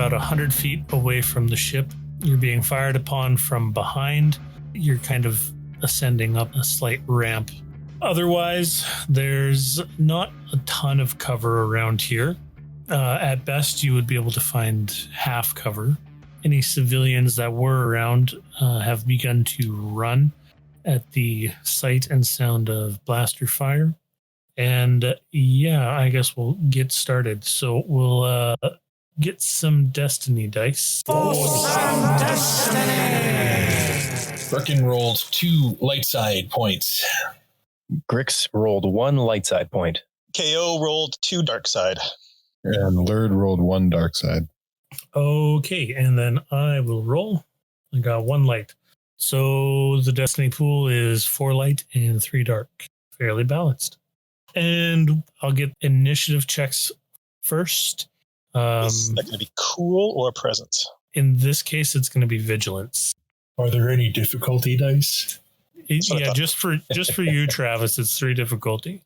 about 100 feet away from the ship. You're being fired upon from behind. You're kind of ascending up a slight ramp. Otherwise, there's not a ton of cover around here. At best, you would be able to find half cover. Any civilians that were around have begun to run at the sight and sound of blaster fire. And yeah, I guess we'll get started. So we'll get some destiny dice. For some destiny! Berkin rolled 2 light side points. Grix rolled 1 light side point. KO rolled 2 dark side. And Lurd rolled 1 dark side. Okay, and then I will roll. I got 1 light. So the destiny pool is 4 light and 3 dark. Fairly balanced. And I'll get initiative checks first. Is that going to be cool or presence? In this case, it's going to be vigilance. Are there any difficulty dice? Yeah, just for you, Travis, it's 3 difficulty.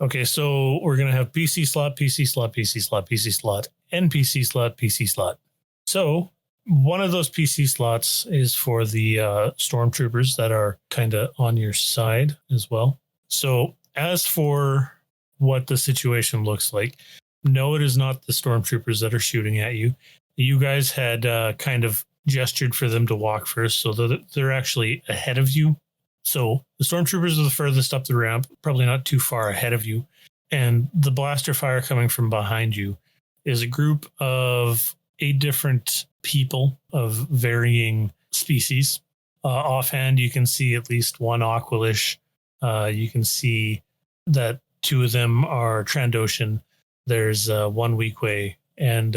Okay, so we're going to have PC slot, PC slot, PC slot, PC slot, NPC slot, PC slot. So one of those PC slots is for the stormtroopers that are kind of on your side as well. So as for what the situation looks like, no, it is not the stormtroopers that are shooting at you. You guys had kind of gestured for them to walk first, so they're actually ahead of you. So the stormtroopers are the furthest up the ramp, probably not too far ahead of you. And the blaster fire coming from behind you is a group of 8 different people of varying species. Offhand, you can see at least 1 Aqualish. You can see that 2 of them are Trandoshan. There's 1 Weequay, and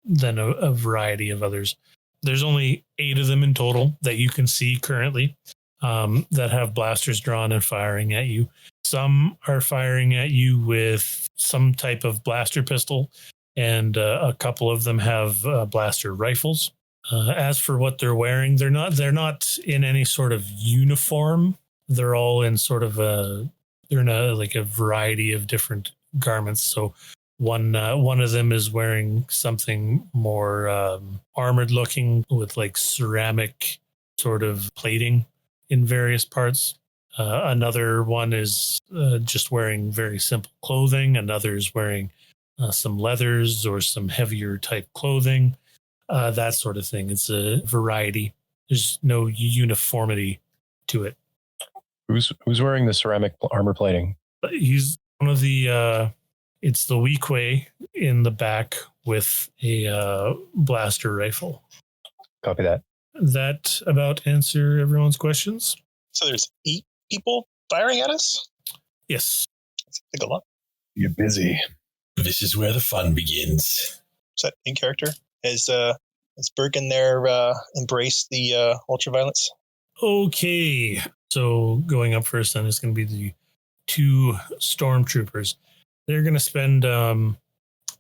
then a variety of others. There's only 8 of them in total that you can see currently that have blasters drawn and firing at you. Some are firing at you with some type of blaster pistol, and a couple of them have blaster rifles. As for what they're wearing, they're not in any sort of uniform. They're all in sort of they're in a variety of different garments. So one of them is wearing something more armored looking with like ceramic sort of plating in various parts. Another one is just wearing very simple clothing. Another is wearing some leathers or some heavier type clothing, that sort of thing. It's a variety. There's no uniformity to it. Who's wearing the ceramic armor plating? He's one of the it's the Weequay in the back with a blaster rifle. Copy that. That about answer everyone's questions? So there's 8 people firing at us? Yes. That's a lot. You're busy. This is where the fun begins. Is that in character? Has Berkin there embraced the ultraviolence? Okay. So going up first then is going to be the 2 stormtroopers. They're going to spend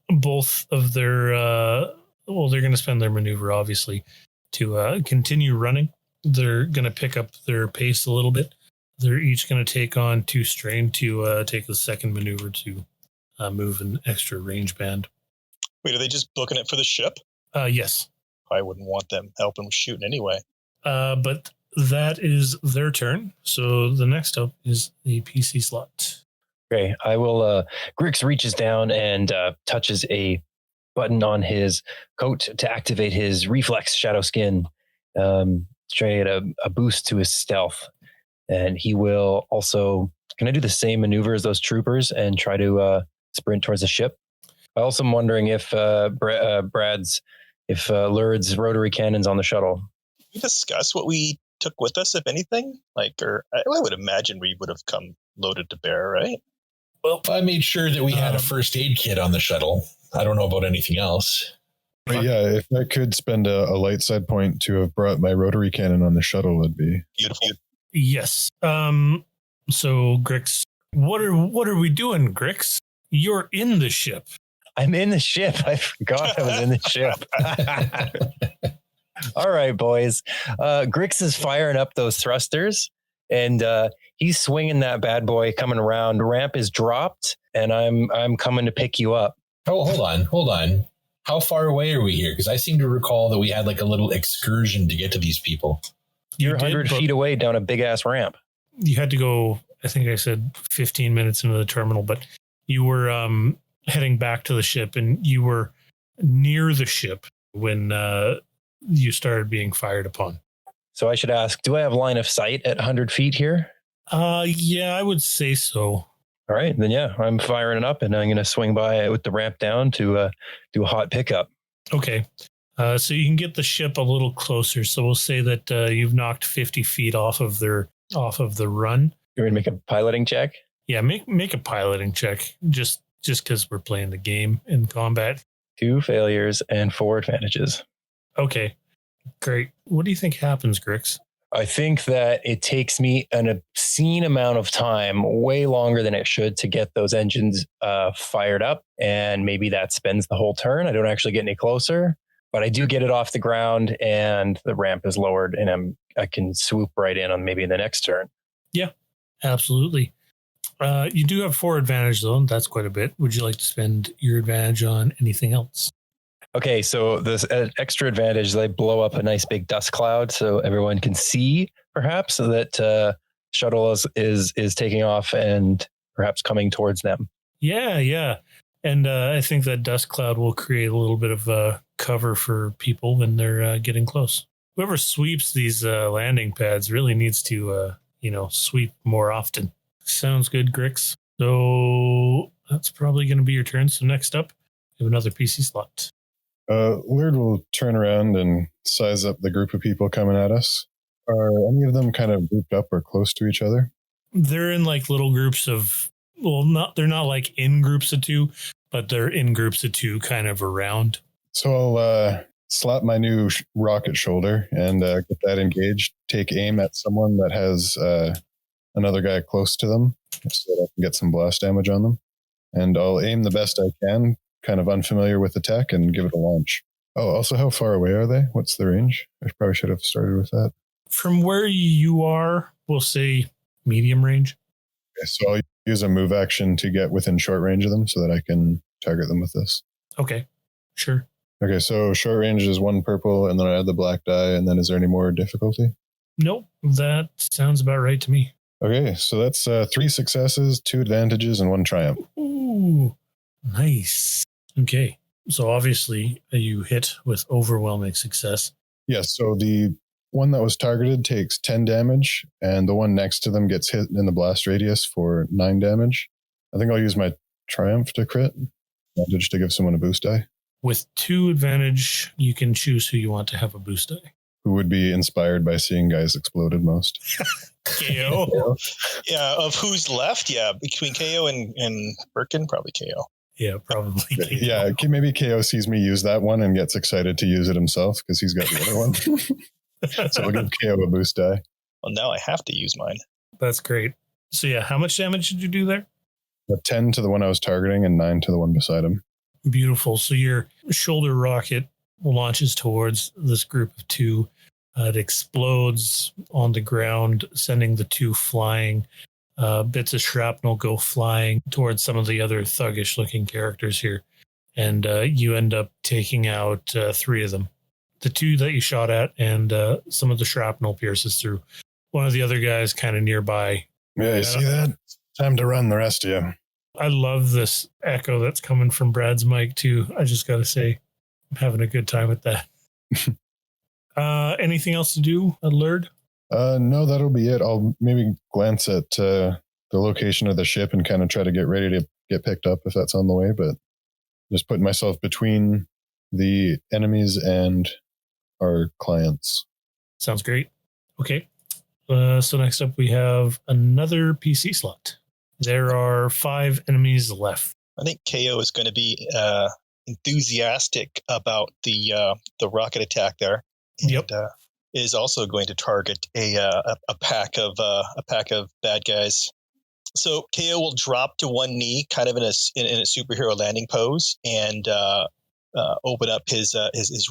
both of their they're going to spend their maneuver obviously to continue running. They're going to pick up their pace a little bit. They're each going to take on 2 strain to take the second maneuver to move an extra range band. Wait, are they just booking it for the ship? Yes. I wouldn't want them helping with shooting anyway. But that is their turn. So the next up is the PC slot. Okay, I will. Grix reaches down and touches a button on his coat to activate his reflex shadow skin, straight a boost to his stealth. And he will also going to do the same maneuver as those troopers and try to sprint towards the ship. I also am wondering if Lurd's rotary cannon's on the shuttle. Can we discuss what we took with us, if anything? I would imagine we would have come loaded to bear, right? Well, I made sure that we had a first aid kit on the shuttle. I don't know about anything else. But yeah, if I could spend a light side point to have brought my rotary cannon on the shuttle, it'd be beautiful. Yes. So Grix, what are we doing, Grix? You're in the ship. I'm in the ship. I forgot I was in the ship. All right, boys. Grix is firing up those thrusters, and he's swinging that bad boy coming around. Ramp is dropped, and I'm coming to pick you up. Oh, hold on. How far away are we here? Because I seem to recall that we had like a little excursion to get to these people. You're 100 feet away down a big ass ramp. You had to go, I think I said 15 minutes into the terminal, but you were heading back to the ship, and you were near the ship when you started being fired upon. So I should ask, do I have line of sight at 100 feet here? Yeah, I would say so. All right, then yeah, I'm firing it up, and I'm going to swing by with the ramp down to do a hot pickup. Okay. So you can get the ship a little closer. So we'll say that you've knocked 50 feet off of the run. You're going to make a piloting check? Yeah, make a piloting check just because we're playing the game in combat. 2 failures and 4 advantages. Okay, great. What do you think happens, Grix? I think that it takes me an obscene amount of time, way longer than it should, to get those engines fired up. And maybe that spends the whole turn. I don't actually get any closer, but I do get it off the ground and the ramp is lowered, and I can swoop right in on maybe the next turn. Yeah, absolutely. You do have 4 advantage though. That's quite a bit. Would you like to spend your advantage on anything else? Okay, so this extra advantage, they blow up a nice big dust cloud so everyone can see, perhaps, that shuttle is taking off and perhaps coming towards them. Yeah. And I think that dust cloud will create a little bit of cover for people when they're getting close. Whoever sweeps these landing pads really needs to, sweep more often. Sounds good, Grix. So that's probably going to be your turn. So next up, we have another PC slot. Laird will turn around and size up the group of people coming at us. Are any of them kind of grouped up or close to each other? They're in like little groups of, they're not like in groups of 2, but they're in groups of 2 kind of around. So I'll slap my new rocket shoulder and get that engaged, take aim at someone that has another guy close to them so that I can get some blast damage on them. And I'll aim the best I can, kind of unfamiliar with the tech, and give it a launch. Oh, also, how far away are they? What's the range? I probably should have started with that. From where you are, we'll say medium range. Okay, so I'll use a move action to get within short range of them so that I can target them with this. Okay, sure. Okay, so short range is 1 purple, and then I add the black die, and then is there any more difficulty? Nope, that sounds about right to me. Okay, so that's 3 successes, 2 advantages, and 1 triumph. Ooh, nice. Okay, so obviously you hit with overwhelming success. Yes, so the one that was targeted takes 10 damage, and the one next to them gets hit in the blast radius for 9 damage. I think I'll use my triumph to crit, advantage to give someone a boost die. With 2 advantage, you can choose who you want to have a boost die. Who would be inspired by seeing guys exploded most? KO. Yeah, of who's left? Yeah, between KO and Berkin, probably KO. Yeah, probably. KO. Yeah, maybe KO sees me use that one and gets excited to use it himself because he's got the other one. So we'll give KO a boost die. Well, now I have to use mine. That's great. So yeah, how much damage did you do there? 10 to the one I was targeting and 9 to the one beside him. Beautiful. So your shoulder rocket launches towards this group of 2. It explodes on the ground, sending the 2 flying. Bits of shrapnel go flying towards some of the other thuggish looking characters here. And you end up taking out 3 of them. The 2 that you shot at, and some of the shrapnel pierces through. One of the other guys kind of nearby. Yeah, you see that? Time to run, the rest of you. I love this echo that's coming from Brad's mic too. I just got to say, I'm having a good time with that. Anything else to do, Lurd? No, that'll be it. I'll maybe glance at the location of the ship and kind of try to get ready to get picked up if that's on the way, but just putting myself between the enemies and our clients. Sounds great. Okay. So next up, we have another PC slot. There are 5 enemies left. I think KO is going to be enthusiastic about the rocket attack there. And, yep. Is also going to target a pack of bad guys. So KO will drop to one knee, kind of in a superhero landing pose, and open up his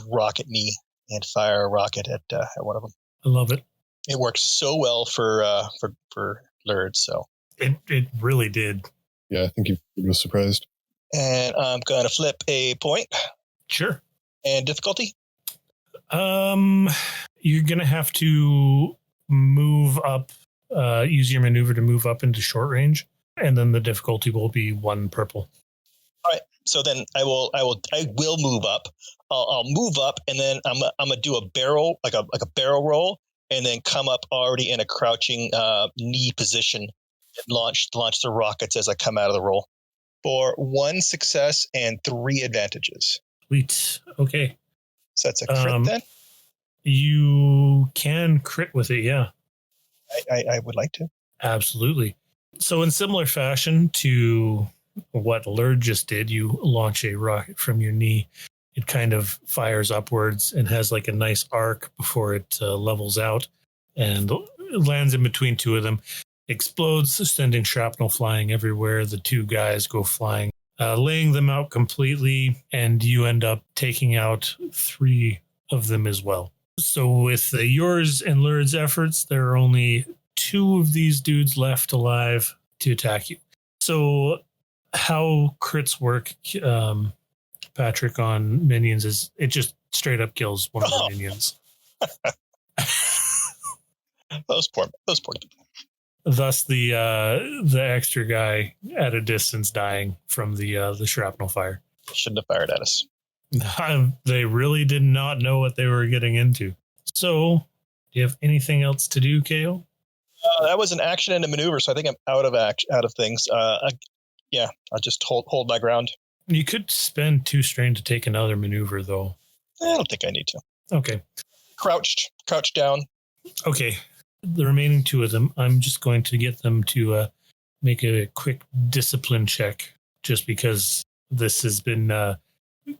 rocket knee and fire a rocket at one of them. I love it. It works so well for Lurd. So it really did. Yeah, I think he was surprised. And I'm going to flip a point. Sure. And difficulty? You're going to have to move up, use your maneuver to move up into short range. And then the difficulty will be 1 purple. All right. So then I will move up. I'll move up, and then I'm gonna do a barrel, like a barrel roll, and then come up already in a crouching knee position and launch the rockets as I come out of the roll for 1 success and 3 advantages. Sweet. Okay. So that's a crit then? You can crit with it, yeah. I would like to. Absolutely. So in similar fashion to what Lurd just did, you launch a rocket from your knee. It kind of fires upwards and has like a nice arc before it levels out and lands in between 2 of them. Explodes, sending shrapnel flying everywhere. The 2 guys go flying, laying them out completely, and you end up taking out 3 of them as well. So with yours and Lurd's efforts, there are only 2 of these dudes left alive to attack you. So how crits work, Patrick, on minions is it just straight up kills one of the minions. Those poor people. Thus the extra guy at a distance dying from the shrapnel fire. Shouldn't have fired at us. They really did not know what they were getting into. So, do you have anything else to do, KO? That was an action and a maneuver, so I think I'm out of things. I'll just hold my ground. You could spend 2 strain to take another maneuver, though. I don't think I need to. Okay. Crouch down. Okay. The remaining 2 of them, I'm just going to get them to make a quick discipline check, just because this has been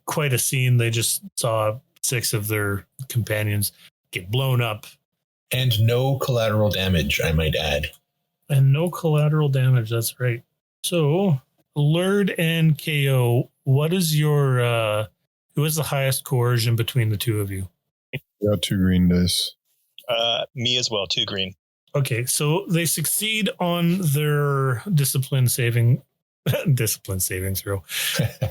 quite a scene. They just saw 6 of their companions get blown up. And no collateral damage, I might add. And no collateral damage, that's right. So, Lurd and KO, what is your, who is the highest coercion between the 2 of you? Got 2 green dice. Me as well, 2 green. Okay, so they succeed on their discipline saving throw.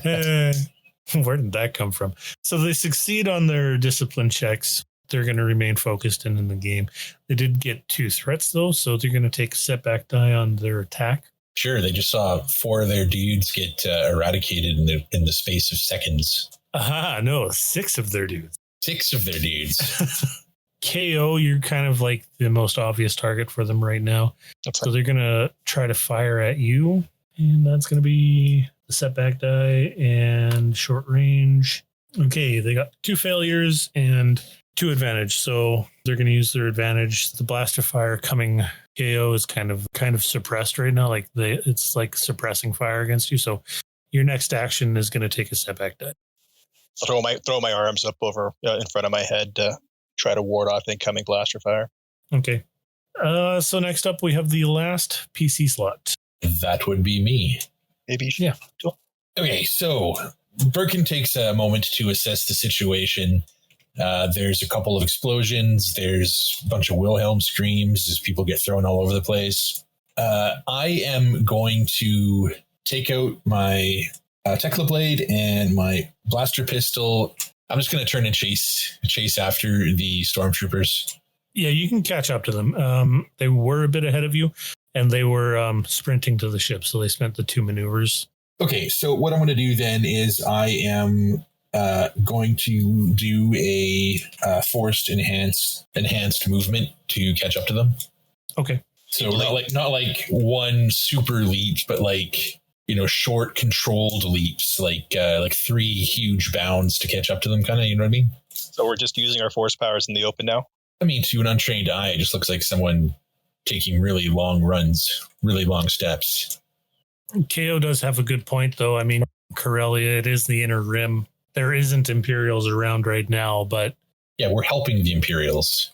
Where did that come from? So they succeed on their discipline checks. They're going to remain focused and in the game. They did get 2 threats, though, so they're going to take a setback die on their attack. Sure, they just saw 4 of their dudes get eradicated in the space of seconds. Aha, no, 6 of their dudes. 6 of their dudes. KO, you're kind of like the most obvious target for them right now. So they're going to try to fire at you, and that's going to be the setback die and short range. Okay, they got 2 failures and 2 advantage, so they're going to use their advantage. The blaster fire coming KO is kind of suppressed right now, like it's like suppressing fire against you. So your next action is going to take a setback die. I'll throw my arms up over in front of my head to try to ward off incoming blaster fire. Okay. So next up we have the last PC slot. That would be me. Maybe. Yeah. Okay, so Berkin takes a moment to assess the situation. There's a couple of explosions. There's a bunch of Wilhelm screams as people get thrown all over the place. I am going to take out my Tekla blade and my blaster pistol. I'm just going to turn and chase after the stormtroopers. Yeah, you can catch up to them. They were a bit ahead of you, and they were sprinting to the ship, so they spent the 2 maneuvers. Okay, so what I'm going to do then is I am going to do a forced enhanced movement to catch up to them. Okay. So not like one super leap, but like, short controlled leaps, like 3 huge bounds to catch up to them, kind of, you know what I mean? So we're just using our force powers in the open now? I mean, to an untrained eye, it just looks like someone taking really long runs, really long steps. KO does have a good point, though. I mean, Corellia, it is the inner rim. There isn't Imperials around right now, but... Yeah, we're helping the Imperials.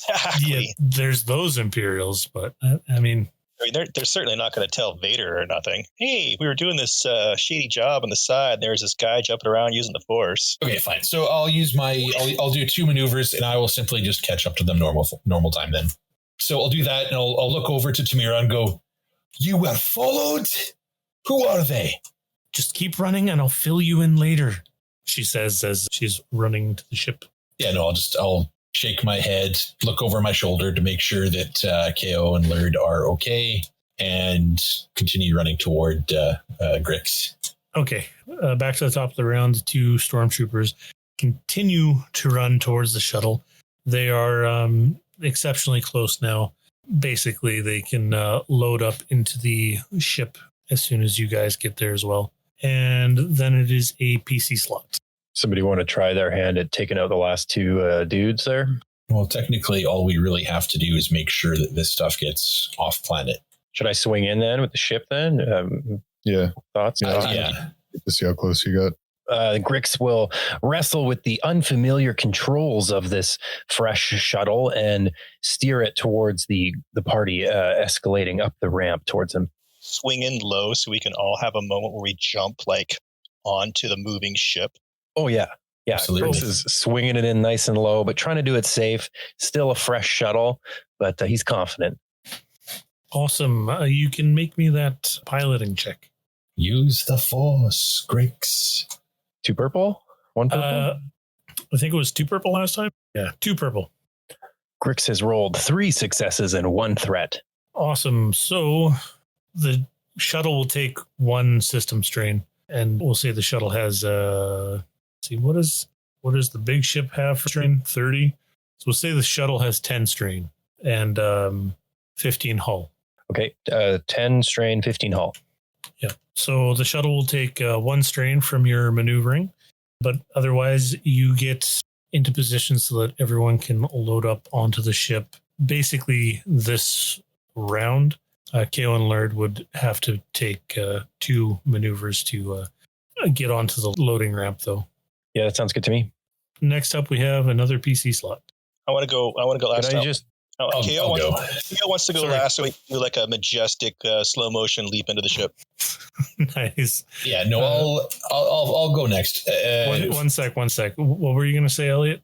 Exactly. Yeah, there's those Imperials, but, I mean, they're certainly not going to tell Vader or nothing. Hey, we were doing this shady job on the side. There's this guy jumping around using the Force. Okay, fine. So I'll use I'll do 2 maneuvers, and I will simply just catch up to them normal time then. So I'll do that, and I'll look over to Tamira and go, "You were followed? Who are they?" Just keep running, and I'll fill you in later. she says as she's running to the ship. Yeah, no, I'll shake my head, look over my shoulder to make sure that KO and Lurd are okay, and continue running toward Grix. Okay, back to the top of the round. The two stormtroopers continue to run towards the shuttle. They are exceptionally close now. Basically, they can load up into the ship as soon as you guys get there as well. And then it is a PC slot. Somebody want to try their hand at taking out the last two dudes there? Well, technically, all we really have to do is make sure that this stuff gets off planet. Should I swing in then with the ship then? Yeah. Thoughts? Yeah. To see how close you got. Grix will wrestle with the unfamiliar controls of this fresh shuttle and steer it towards the party, escalating up the ramp towards him. Swing in low so we can all have a moment where we jump like onto the moving ship. Oh, yeah. Yeah, Absolutely. Grix is swinging it in nice and low, but trying to do it safe. Still a fresh shuttle, but he's confident. Awesome. You can make me that piloting check. Use the Force, Grix. 2 purple? 1 purple? I think it was 2 purple last time. Yeah, 2 purple. Grix has rolled 3 successes and 1 threat. Awesome. So the shuttle will take 1 system strain, and we'll say the shuttle has what does the big ship have for strain? 30. So we'll say the shuttle has 10 strain and 15 hull. Okay, 10 strain, 15 hull. Yeah. So the shuttle will take 1 strain from your maneuvering, but otherwise you get into position so that everyone can load up onto the ship. Basically, this round, KO and Lurd would have to take 2 maneuvers to get onto the loading ramp, though. Yeah, that sounds good to me. Next up, we have another PC slot. I want to go last. Could I just KO wants to go Sorry. last, so we can do like a majestic slow motion leap into the ship. Nice. Yeah, no, I'll go next. One sec. What were you going to say, Elliot?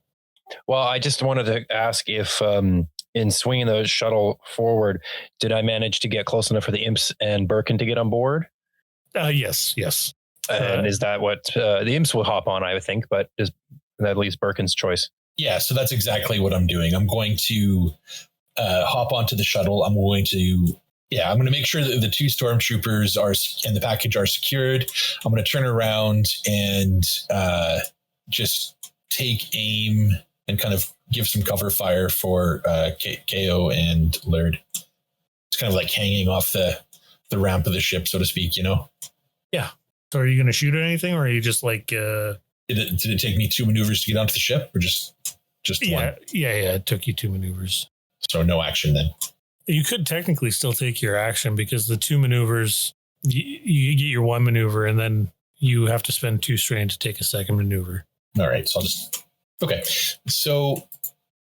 Well, I just wanted to ask if in swinging the shuttle forward, did I manage to get close enough for the imps and Berkin to get on board? Yes. And is that what the imps will hop on, I would think, but that leaves Berkin's choice. Yeah, so that's exactly what I'm doing. I'm going to hop onto the shuttle. I'm going to make sure that the 2 stormtroopers and the package are secured. I'm going to turn around and just take aim and kind of give some cover fire for KO and Lurd. It's kind of like hanging off the ramp of the ship, so to speak, you know? Yeah. So are you going to shoot at anything, or are you just like... Did it take me 2 maneuvers to get onto the ship, or just one? Yeah. It took you 2 maneuvers. So no action then. You could technically still take your action because the 2 maneuvers, you get your 1 maneuver, and then you have to spend 2 strain to take a second maneuver. All right. So okay. So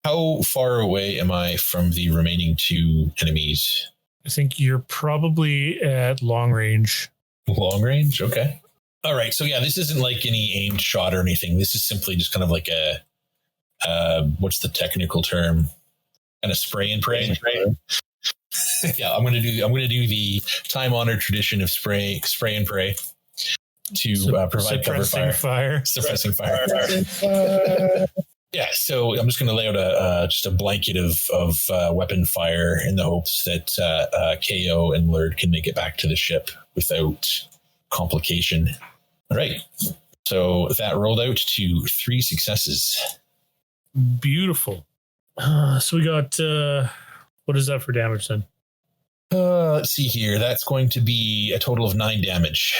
how far away am I from the remaining 2 enemies? I think you're probably at long range. Long range? Okay. All right. So yeah, this isn't like any aimed shot or anything. This is simply just kind of like a, what's the technical term? Kind of spray and pray. Yeah, I'm going to do the time-honored tradition of spray and pray to provide cover fire. Suppressing fire. Yeah, so I'm just going to lay out just a blanket of weapon fire in the hopes that KO and Lurd can make it back to the ship without complication. All right. So that rolled out to 3 successes. Beautiful. So we got, what is that for damage then? Let's see here. That's going to be a total of 9 damage.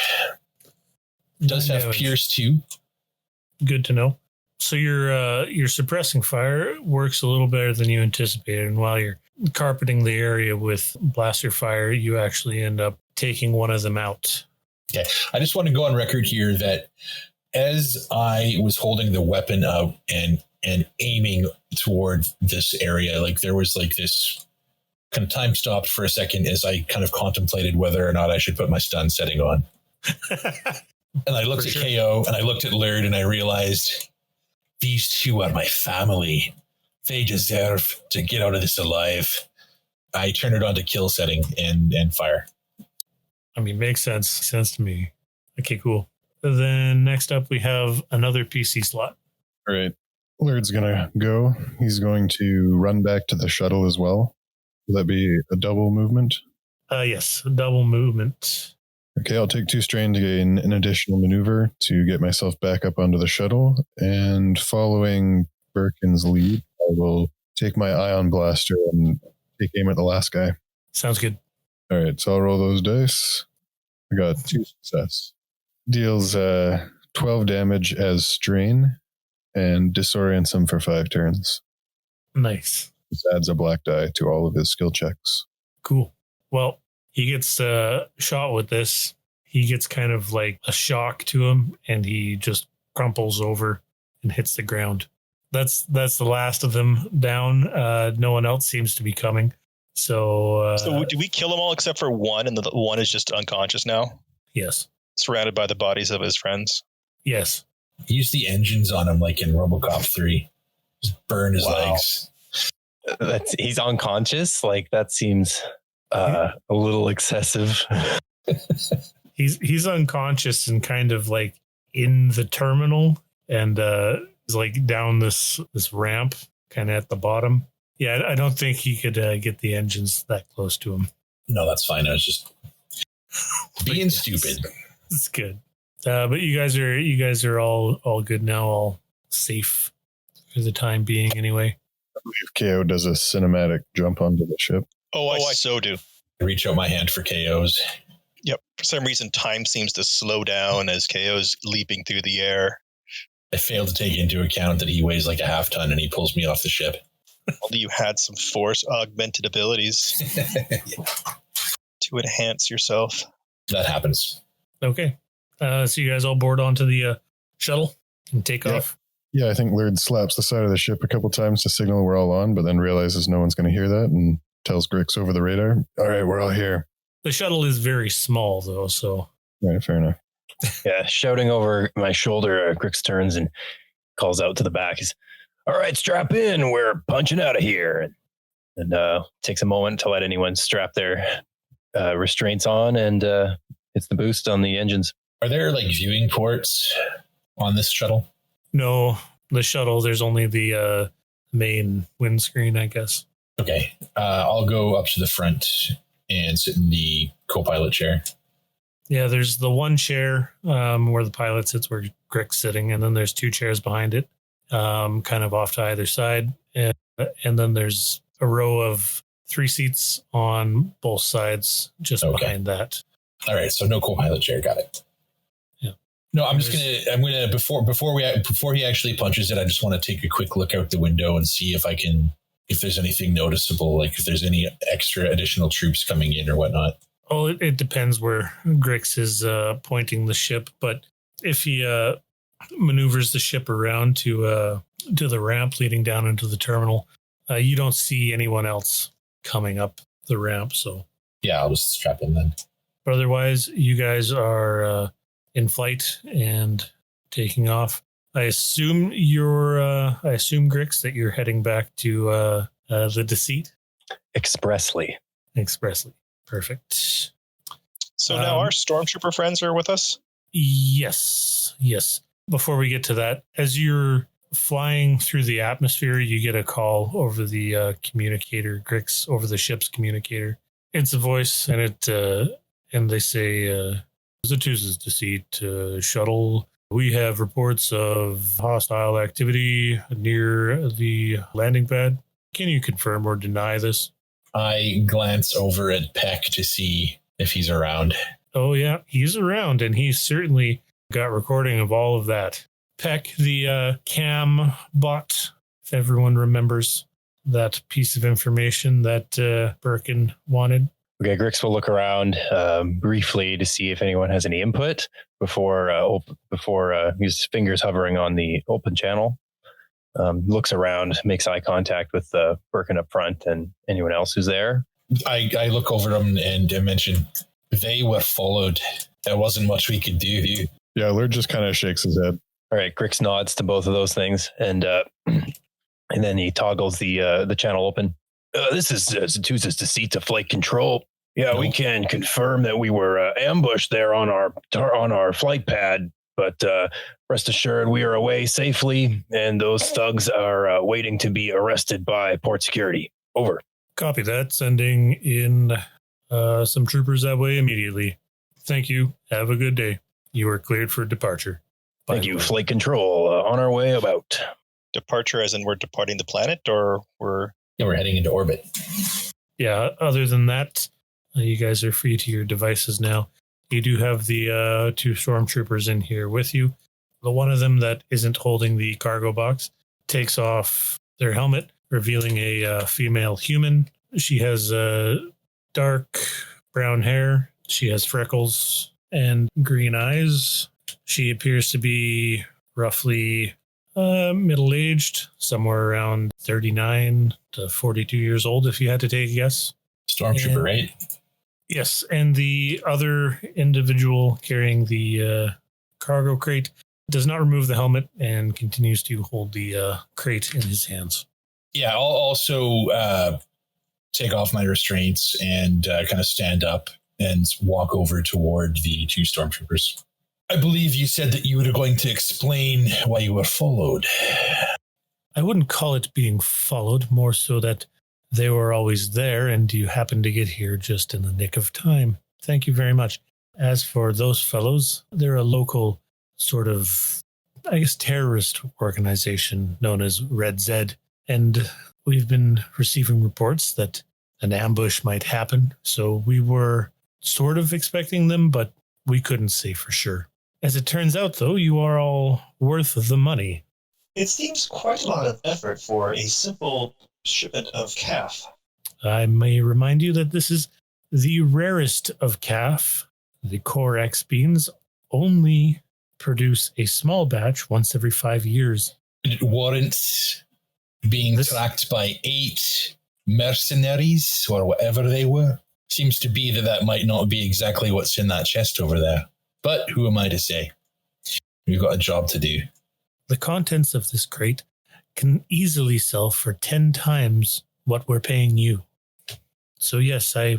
It does have Pierce too. Good to know. So your suppressing fire works a little better than you anticipated. And while you're carpeting the area with blaster fire, you actually end up taking one of them out. Okay. I just want to go on record here that as I was holding the weapon up and aiming toward this area, like there was like this kind of time stopped for a second as I kind of contemplated whether or not I should put my stun setting on. And I looked at KO and I looked at Lurd and I realized these 2 are my family. They deserve to get out of this alive. I turn it on to kill setting and fire. I mean, makes sense to me. Okay, cool. Then next up, we have another PC slot. All right. Laird's going to go. He's going to run back to the shuttle as well. Will that be a double movement? Yes, double movement. Okay, I'll take 2 strain to gain an additional maneuver to get myself back up onto the shuttle. And following Berkin's lead, I will take my ion blaster and take aim at the last guy. Sounds good. All right, so I'll roll those dice. I got 2 success. Deals 12 damage as strain and disorients him for 5 turns. Nice. This adds a black die to all of his skill checks. Cool. Well, he gets shot with this. He gets kind of like a shock to him, and he just crumples over and hits the ground. That's the last of them down. No one else seems to be coming. So do we kill them all except for one, and the one is just unconscious now? Yes. Surrounded by the bodies of his friends. Yes. Use the engines on him like in RoboCop 3. Just burn his legs. He's unconscious. Like that seems a little excessive. He's unconscious and kind of like in the terminal, and is like down this ramp, kind of at the bottom. Yeah, I don't think he could get the engines that close to him. No, that's fine. I was just being stupid. It's good. But you guys are all good now, all safe for the time being anyway. I believe KO does a cinematic jump onto the ship. I so do. I reach out my hand for KOs. Yep. For some reason, time seems to slow down as KO's leaping through the air. I fail to take into account that he weighs like a half ton and he pulls me off the ship. Although you had some force augmented abilities to enhance yourself. That happens. Okay. So you guys all board onto the shuttle and take off? Yeah, I think Laird slaps the side of the ship a couple times to signal we're all on, but then realizes no one's going to hear that and tells Grix over the radar, all right, we're all here. The shuttle is very small, though, so... Right, fair enough. Yeah, shouting over my shoulder, Grix turns and calls out to the back. He's, all right, strap in. We're punching out of here. And takes a moment to let anyone strap their restraints on and hits the boost on the engines. Are there like viewing ports on this shuttle? No, the shuttle, there's only the main windscreen, I guess. Okay, I'll go up to the front and sit in the co-pilot chair. Yeah, there's the one chair where the pilot sits, where Grix's sitting, and then there's 2 chairs behind it, kind of off to either side. And then there's a row of 3 seats on both sides just behind that. All right, so no co-pilot chair, got it. Yeah. No, I'm gonna before he actually punches it, I just want to take a quick look out the window and see if there's anything noticeable, like if there's any extra additional troops coming in or whatnot. Oh, it depends where Grix is pointing the ship, but if he maneuvers the ship around to the ramp leading down into the terminal, you don't see anyone else coming up the ramp. So yeah, I'll just strap in then. But otherwise, you guys are in flight and taking off. I assume Grix, that you're heading back to the Deceit. Expressly. Perfect. So now our stormtrooper friends are with us? Yes. Before we get to that, as you're flying through the atmosphere, you get a call over the communicator, Grix, over the ship's communicator. It's a voice, and they say, Zatuza's Deceit shuttle. We have reports of hostile activity near the landing pad. Can you confirm or deny this? I glance over at Peck to see if he's around. Oh, yeah, he's around, and he's certainly got recording of all of that. Peck, the cam bot, if everyone remembers that piece of information that Berkin wanted. Okay, Grix will look around briefly to see if anyone has any input before his fingers hovering on the open channel. Looks around, makes eye contact with Berkin up front and anyone else who's there. I look over them and mention, they were followed. There wasn't much we could do. Yeah, Laird just kind of shakes his head. All right, Grix nods to both of those things, and then he toggles the channel open. This is Zatuza's Deceit to flight control. Yeah, we can confirm that we were ambushed there on our flight pad. But rest assured, we are away safely, and those thugs are waiting to be arrested by port security. Over. Copy that. Sending in some troopers that way immediately. Thank you. Have a good day. You are cleared for departure. Thank you. Flight control. On our way about. Departure as in we're departing the planet, or we're... Yeah, we're heading into orbit. Yeah, other than that, you guys are free to your devices now. You do have the 2 stormtroopers in here with you. The one of them that isn't holding the cargo box takes off their helmet, revealing a female human. She has dark brown hair. She has freckles and green eyes. She appears to be roughly middle-aged, somewhere around 39 to 42 years old, if you had to take a guess. Stormtrooper, right? Yes, and the other individual carrying the cargo crate does not remove the helmet and continues to hold the crate in his hands. Yeah, I'll also take off my restraints and kind of stand up and walk over toward the 2 stormtroopers. I believe you said that you were going to explain why you were followed. I wouldn't call it being followed, more so that they were always there and you happened to get here just in the nick of time. Thank you very much. As for those fellows, they're a local sort of, I guess, terrorist organization known as Red Zed. And we've been receiving reports that an ambush might happen. So we were sort of expecting them, but we couldn't say for sure. As it turns out, though, you are all worth the money. It seems quite a lot of effort for a simple shipment of calf. I may remind you that this is the rarest of calf. The Core X beans only produce a small batch once every 5 years. It warrants being tracked by 8 mercenaries or whatever they were. Seems to be that might not be exactly what's in that chest over there. But who am I to say? We've got a job to do. The contents of this crate can easily sell for 10 times what we're paying you. So yes, I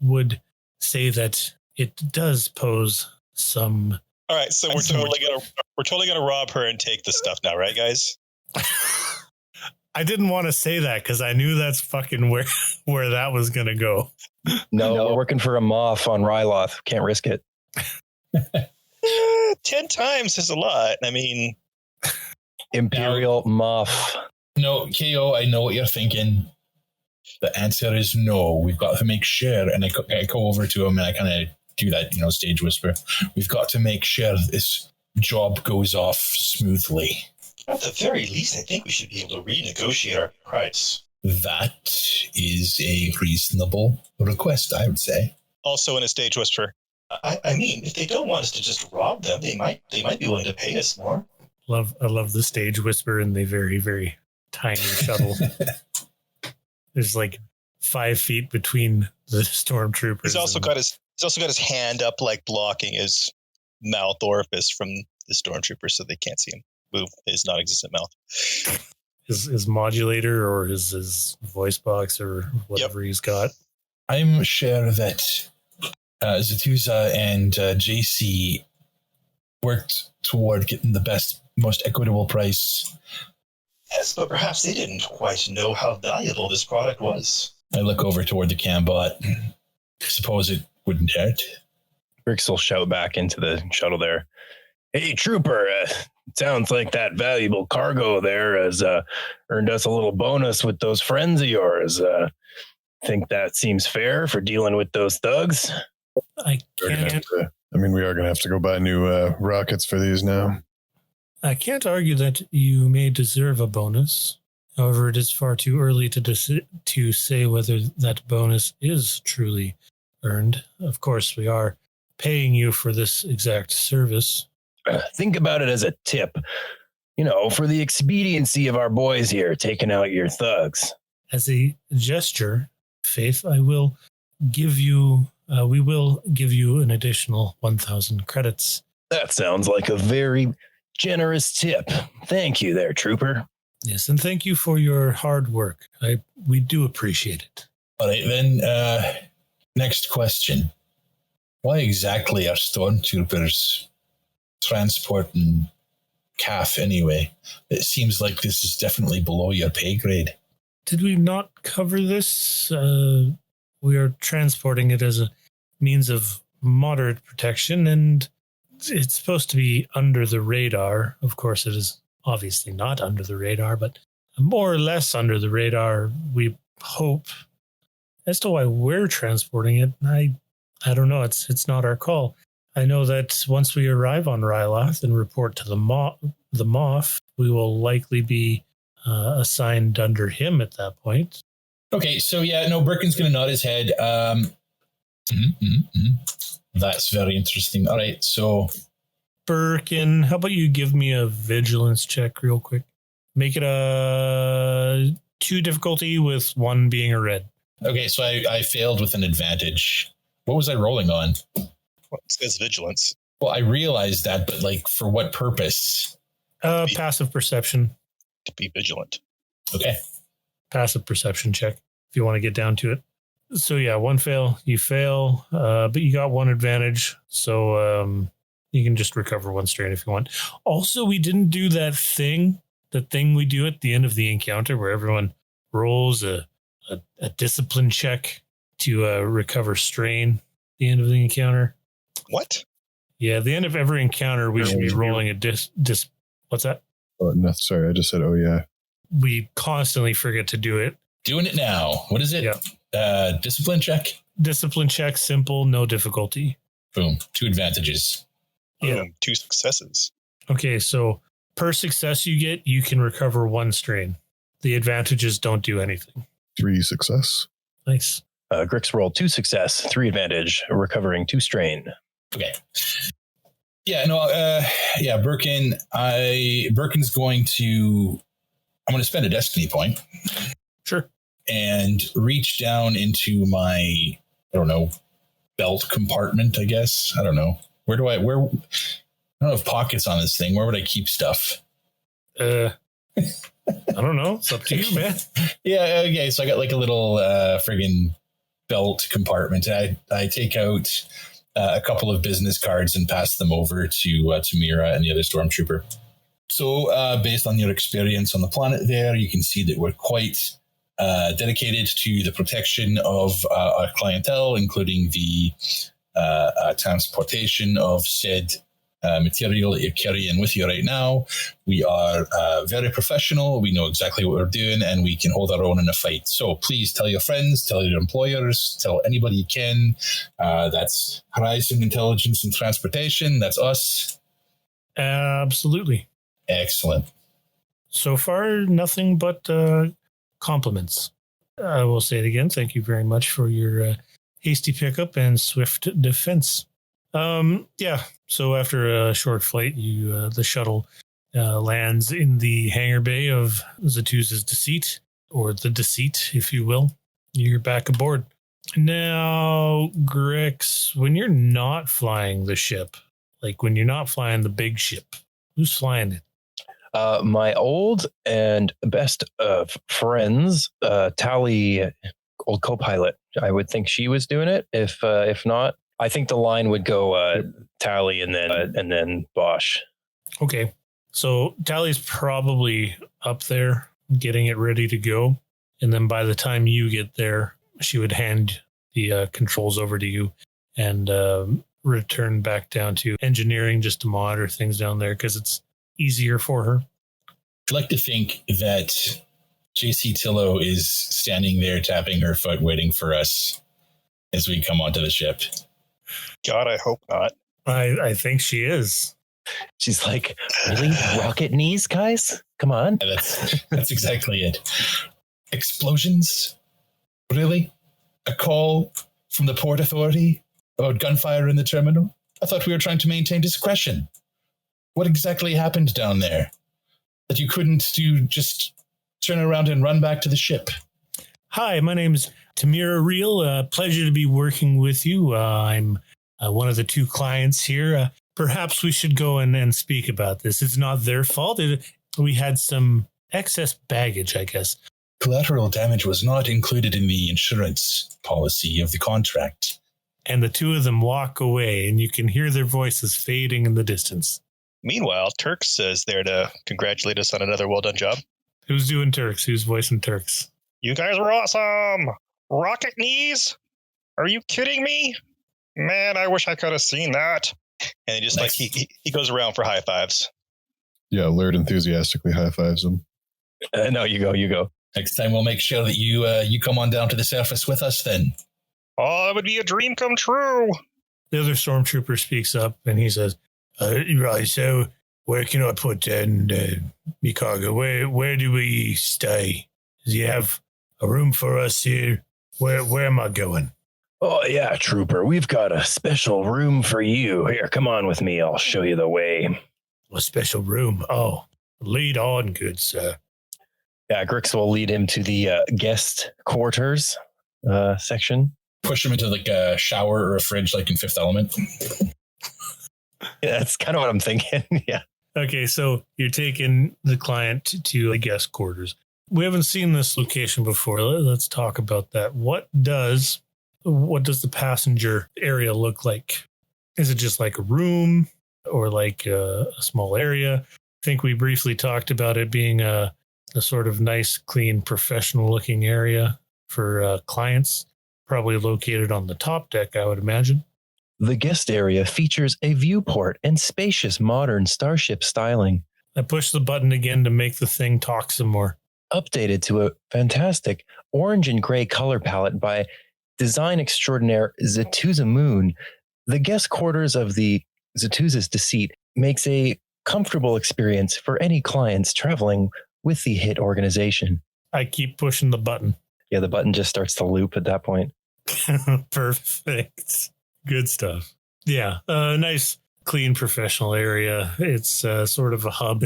would say that it does pose some... All right, so we're totally gonna rob her and take the stuff now, right, guys? I didn't want to say that because I knew that's fucking where that was gonna go. No, we're working for a moth on Ryloth. Can't risk it. 10 times is a lot. I mean, Imperial moth. No, KO, I know what you're thinking. The answer is no. We've got to make sure. And I go over to him and I kind of do that, stage whisper. We've got to make sure this job goes off smoothly. At the very least, I think we should be able to renegotiate our price. That is a reasonable request, I would say. Also in a stage whisper. I mean, if they don't want us to just rob them, they might be willing to pay us more. I love the stage whisper and the very, very tiny shuttle. There's like 5 feet between the stormtroopers. He's also got his hand up, like blocking his mouth orifice from the stormtroopers, so they can't see him move his non-existent mouth. His modulator or his voice box or whatever he's got. I'm sure that Zatuza and JC worked toward getting the best, most equitable price. Yes, but perhaps they didn't quite know how valuable this product was. I look over toward the cambot. Suppose it wouldn't hurt. Grix will shout back into the shuttle there. Hey, trooper, sounds like that valuable cargo there has earned us a little bonus with those friends of yours. Think that seems fair for dealing with those thugs? I can't. We are going to have to go buy new rockets for these now. I can't argue that you may deserve a bonus. However, it is far too early to say whether that bonus is truly earned. Of course, we are paying you for this exact service. Think about it as a tip, for the expediency of our boys here taking out your thugs. As a gesture, Faith, we will give you an additional 1,000 credits. That sounds like a very generous tip. Thank you there, trooper. Yes, and thank you for your hard work. We do appreciate it. All right, then, next question. Why exactly are stormtroopers transporting calf anyway? It seems like this is definitely below your pay grade. Did we not cover this? We are transporting it as a means of moderate protection, and it's supposed to be under the radar. Of course, it is obviously not under the radar, but more or less under the radar, we hope. As to why we're transporting it, I don't know. It's not our call. I know that once we arrive on Ryloth and report to the Moff, we will likely be assigned under him at that point. Okay, so Berkin's going to nod his head. That's very interesting. All right, so Berkin, how about you give me a vigilance check real quick? Make it a 2 difficulty with 1 being a red. Okay, so I failed with an advantage. What was I rolling on? Well, it says vigilance. Well, I realized that, but like for what purpose? Passive perception. To be vigilant. Okay. Passive perception check if you want to get down to it. So 1 fail, you fail, but you got 1 advantage. So you can just recover 1 strain if you want. Also, we didn't do the thing we do at the end of the encounter where everyone rolls a discipline check to recover strain at the end of the encounter. What? Yeah, at the end of every encounter, we should be rolling a what's that? Oh, no, sorry, I just said, oh, yeah. We constantly forget to do it. Doing it now. What is it? Yeah. Discipline check? Discipline check, simple, no difficulty. Boom. 2 advantages. Yeah. 2 successes. Okay, so per success you get, you can recover 1 strain. The advantages don't do anything. 3 success. Nice. Grix rolled 2 success, 3 advantage, recovering 2 strain. Okay. Berkin. Berkin's going to. I'm going to spend a destiny point. Sure. And reach down into my, belt compartment. I guess I don't know. I don't have pockets on this thing. Where would I keep stuff? I don't know. It's up to you, man. Yeah. Okay. So I got like a little friggin' belt compartment. I take out a couple of business cards and pass them over to Mira and the other stormtrooper. So based on your experience on the planet there, you can see that we're quite dedicated to the protection of our clientele, including the transportation of said material that you're carrying with you right now. We are very professional. We know exactly what we're doing, and we can hold our own in a fight. So please tell your friends, tell your employers, tell anybody you can. That's Horizon Intelligence and Transportation. That's us. Absolutely. Excellent. So far, nothing but compliments. I will say it again. Thank you very much for your hasty pickup and swift defense. So after a short flight, the shuttle lands in the hangar bay of Zatuz's deceit, or the deceit, if you will. You're back aboard. Now, Grix, when you're not flying the ship, like when you're not flying the big ship, who's flying it? My old and best of friends, Tally, old co-pilot. I would think she was doing it. If not, I think the line would go Tally and then Bosch. Okay, so Tally's probably up there getting it ready to go, and then by the time you get there, she would hand the controls over to you and return back down to engineering just to monitor things down there because it's easier for her. I'd like to think that JC Tillo is standing there tapping her foot waiting for us as we come onto the ship. God, I hope not. I think she is. She's like, really? Rocket knees, guys? Come on. Yeah, that's exactly it. Explosions? Really? A call from the Port Authority about gunfire in the terminal? I thought we were trying to maintain discretion. What exactly happened down there that you couldn't just turn around and run back to the ship? Hi, my name's Tamira Reel. Pleasure to be working with you. I'm one of the 2 clients here. Perhaps we should go and speak about this. It's not their fault. We had some excess baggage, I guess. Collateral damage was not included in the insurance policy of the contract. And the 2 of them walk away, and you can hear their voices fading in the distance. Meanwhile, Turks is there to congratulate us on another well done job. Who's doing Turks? Who's voicing Turks? You guys are awesome! Rocket knees? Are you kidding me? Man, I wish I could have seen that. And he just Nice. he goes around for high fives. Yeah, Laird enthusiastically high fives him. No, you go. Next time we'll make sure that you come on down to the surface with us then. Oh, it would be a dream come true. The other stormtrooper speaks up and he says, right, so where can I put me cargo? Where do we stay? Do you have a room for us here? Where am I going? Oh, yeah, Trooper. We've got a special room for you. Here, come on with me. I'll show you the way. A special room? Oh, lead on, good sir. Yeah, Grix will lead him to the guest quarters section. Push him into like a shower or a fridge like in Fifth Element. Yeah, that's kind of what I'm thinking. Yeah. Okay, so you're taking the client to the guest quarters. We haven't seen this location before. Let's talk about that. What does the passenger area look like? Is it just like a room or like a small area? I think we briefly talked about it being a sort of nice, clean, professional-looking area for clients, probably located on the top deck, I would imagine. The guest area features a viewport and spacious modern starship styling. I push the button again to make the thing talk some more. Updated to a fantastic orange and gray color palette by design extraordinaire Zatuza Moon, the guest quarters of the Zatuza's Deceit makes a comfortable experience for any clients traveling with the HIT organization. I keep pushing the button. Yeah, the button just starts to loop at that point. Perfect. Good stuff. Yeah, nice, clean, professional area. It's sort of a hub.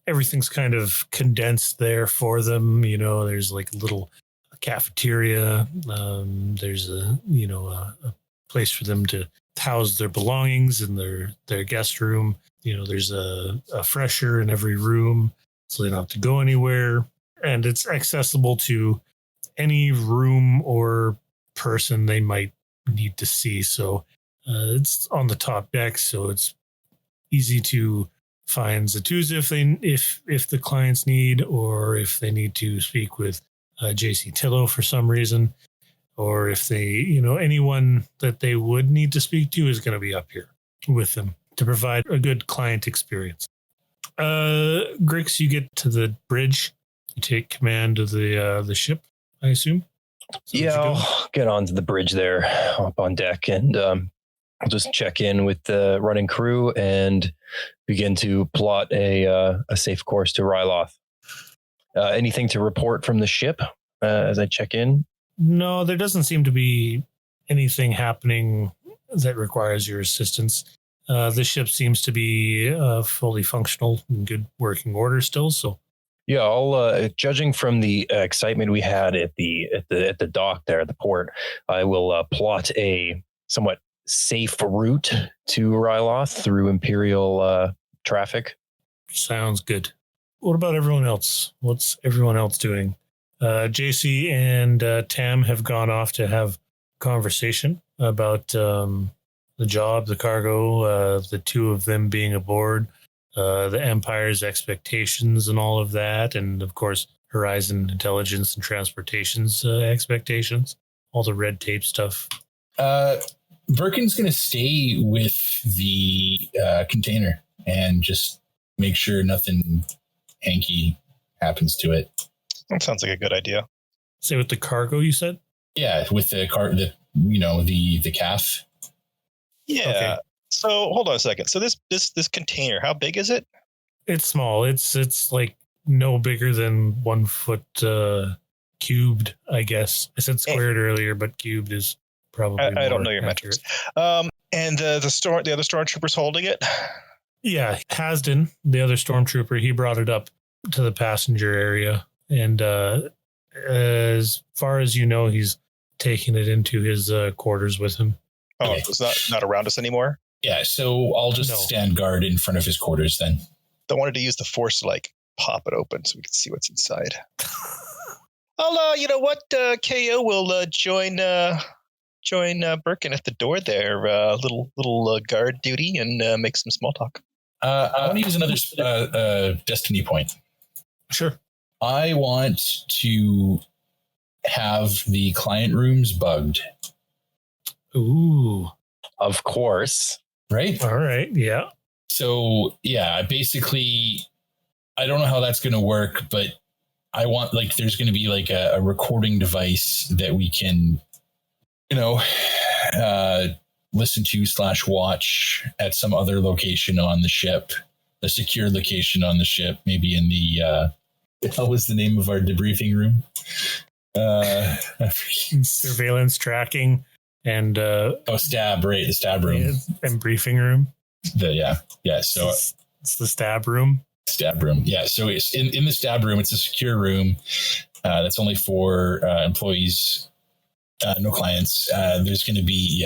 Everything's kind of condensed there for them. You know, there's like a little cafeteria. There's a place for them to house their belongings in their guest room. You know, there's a fresher in every room, so they don't have to go anywhere. And it's accessible to any room or person they might need to see. So it's on the top deck, so it's easy to find Zatuza if the clients need, or if they need to speak with JC Tillo for some reason, or if they, anyone that they would need to speak to is going to be up here with them to provide a good client experience. Grix, you get to the bridge. You take command of the ship, I assume. Yeah, I'll get onto the bridge there, up on deck, and I'll just check in with the running crew and begin to plot a safe course to Ryloth. Anything to report from the ship as I check in? No, there doesn't seem to be anything happening that requires your assistance. The ship seems to be fully functional in good working order still. So, yeah, I'll judging from the excitement we had at the dock there at the port, I will plot a somewhat safe route to Ryloth through Imperial traffic. Sounds good. What about everyone else? What's everyone else doing? JC and Tam have gone off to have conversation about the job, the cargo, the two of them being aboard, the Empire's expectations and all of that, and of course Horizon Intelligence and Transportation's expectations, all the red tape stuff. Berkin's going to stay with the container and just make sure nothing hanky happens to it. That sounds like a good idea. Say with the cargo, you said? Yeah, with the calf. Yeah. Okay. So hold on a second. So this container, how big is it? It's small. It's like no bigger than 1 foot cubed, I guess. I said squared earlier, but cubed is probably I don't know your accurate. metrics. And the other stormtroopers holding it. Yeah, Hasden, the other stormtrooper, he brought it up to the passenger area, and as far as you know, he's taking it into his quarters with him. Oh, it's not around us anymore. Yeah, so I'll just stand guard in front of his quarters then. I wanted to use the force to pop it open so we can see what's inside. I'll, you know what, KO will join join Berkin at the door there, little guard duty, and make some small talk. I want to use another destiny point. Sure. I want to have the client rooms bugged. Ooh. Of course. Right? All right. Yeah. So, yeah, basically, I don't know how that's going to work, but I want, like, there's going to be like a recording device that we can, listen to / watch at some other location on the ship, a secure location on the ship, maybe in the, what was the name of our debriefing room? Surveillance tracking and stab, right? The stab room and briefing room. So it's the stab room. Stab room, yeah. So it's in the stab room. It's a secure room that's only for employees, no clients. There's going to be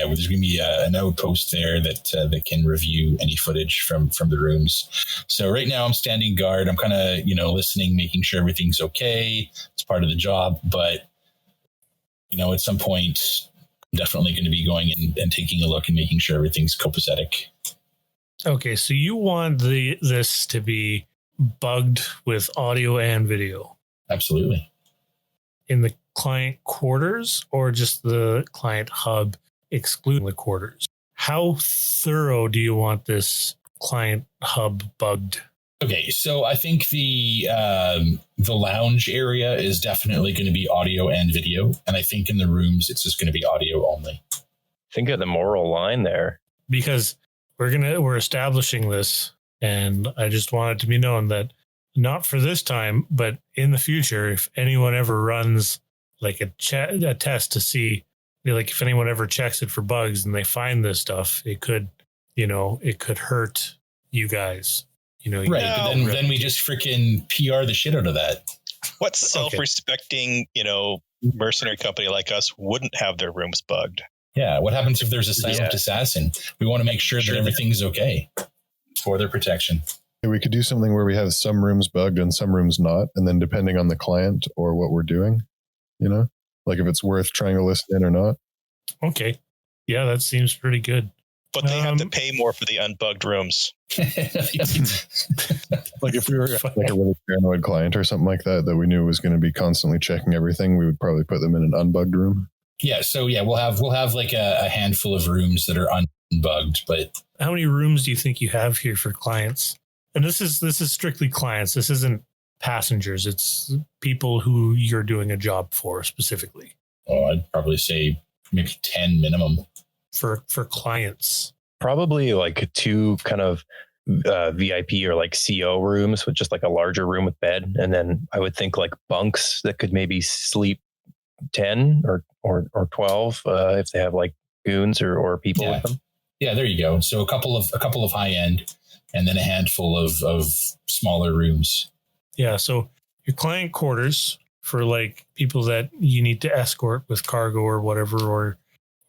an outpost there that can review any footage from the rooms. So right now I'm standing guard. I'm kind of listening, making sure everything's okay. It's part of the job, but at some point I'm definitely going to be going in and taking a look and making sure everything's copacetic. Okay, so you want this to be bugged with audio and video? Absolutely. In the client quarters or just the client hub excluding the quarters? How thorough do you want this client hub bugged? Okay, so I think the lounge area is definitely going to be audio and video, and I think in the rooms it's just going to be audio only. Think of the moral line there. Because we're establishing this, and I just want it to be known that not for this time, but in the future, if anyone ever runs like a test to see, like if anyone ever checks it for bugs and they find this stuff, it could hurt you guys. Right, but then we just freaking PR the shit out of that. What self-respecting, mercenary company like us wouldn't have their rooms bugged? Yeah, what happens if there's a silent assassin? We want to make sure that everything's okay for their protection. We could do something where we have some rooms bugged and some rooms not, and then depending on the client or what we're doing, like if it's worth trying to listen in or not. Okay. Yeah, that seems pretty good. But they have to pay more for the unbugged rooms. Like if we were like a really paranoid client or something like that we knew was going to be constantly checking everything, we would probably put them in an unbugged room. Yeah, so we'll have like a handful of rooms that are unbugged, but how many rooms do you think you have here for clients? And this is strictly clients. This isn't passengers. It's people who you're doing a job for specifically. Oh, I'd probably say maybe 10 minimum for clients. Probably like 2 kind of VIP or like CO rooms with just like a larger room with bed, and then I would think like bunks that could maybe sleep 10 or 12 if they have like goons or people with them. Yeah, there you go. So a couple of high end, and then a handful of smaller rooms. Yeah. So your client quarters for like people that you need to escort with cargo or whatever,